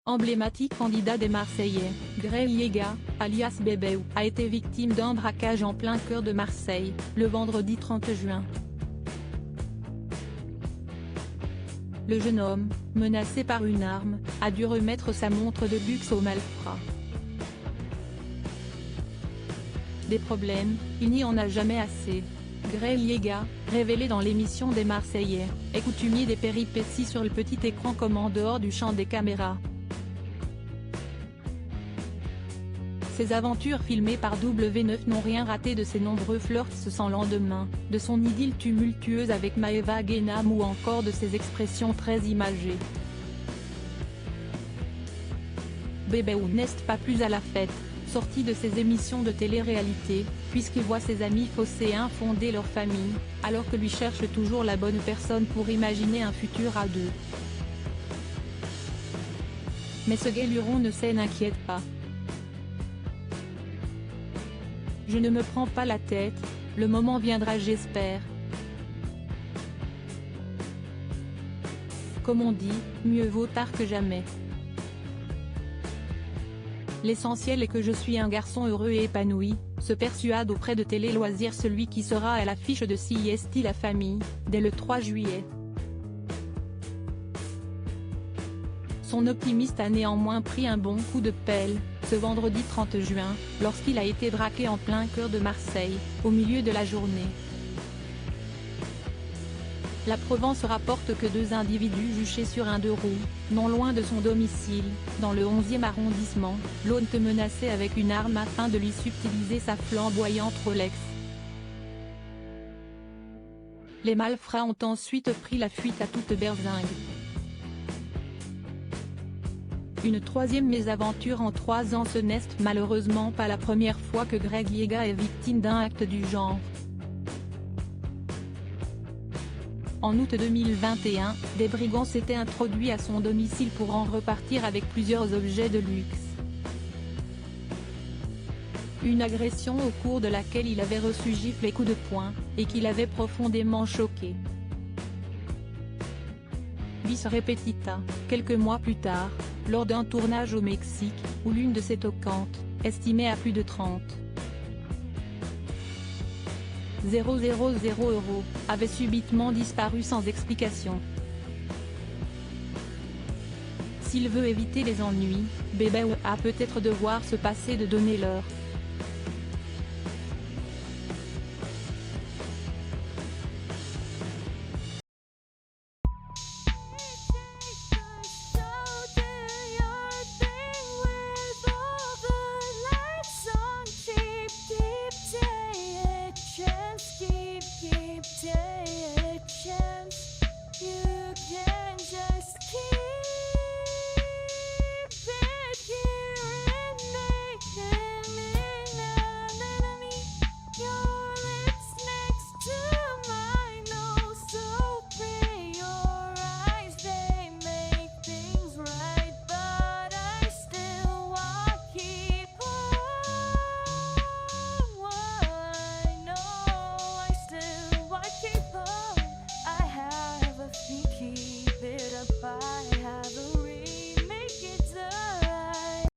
Emblématique candidat des Marseillais, Greg Yega, alias Bébéou, a été victime d'un braquage en plein cœur de Marseille, le vendredi 30 juin. Le jeune homme, menacé par une arme, a dû remettre sa montre de luxe aux malfrats. Des problèmes, il n'y en a jamais assez. Greg Yega, révélé dans l'émission des Marseillais, est coutumier des péripéties sur le petit écran comme en dehors du champ des caméras. Ses aventures filmées par W9 n'ont rien raté de ses nombreux flirts sans lendemain, de son idylle tumultueuse avec Maëva Guénam ou encore de ses expressions très imagées. Bébéou n'est pas plus à la fête, sorti de ses émissions de télé-réalité, puisqu'il voit ses amis phocéens fonder leur famille, alors que lui cherche toujours la bonne personne pour imaginer un futur à deux. Mais ce gai luron ne n'inquiète pas. Je ne me prends pas la tête, le moment viendra j'espère. Comme on dit, mieux vaut tard que jamais. L'essentiel est que je suis un garçon heureux et épanoui, se persuade auprès de Télé Loisirs celui qui sera à l'affiche de CIST La Famille, dès le 3 juillet. Son optimiste a néanmoins pris un bon coup de pelle, ce vendredi 30 juin, lorsqu'il a été braqué en plein cœur de Marseille, au milieu de la journée. La Provence rapporte que deux individus juchés sur un deux roues, non loin de son domicile, dans le 11e arrondissement, l'ont menacé avec une arme afin de lui subtiliser sa flamboyante Rolex. Les malfrats ont ensuite pris la fuite à toute berzingue. Une troisième mésaventure en 3 ans. Ce n'est malheureusement pas la première fois que Greg Yega est victime d'un acte du genre. En août 2021, des brigands s'étaient introduits à son domicile pour en repartir avec plusieurs objets de luxe. Une agression au cours de laquelle il avait reçu gifles et coups de poing, et qui l'avait profondément choqué. Bis repetita, quelques mois plus tard, lors d'un tournage au Mexique, où l'une de ses toquantes, estimée à plus de 30 000 €, avait subitement disparu sans explication. S'il veut éviter les ennuis, Bébéou a peut-être devoir se passer de donner l'heure.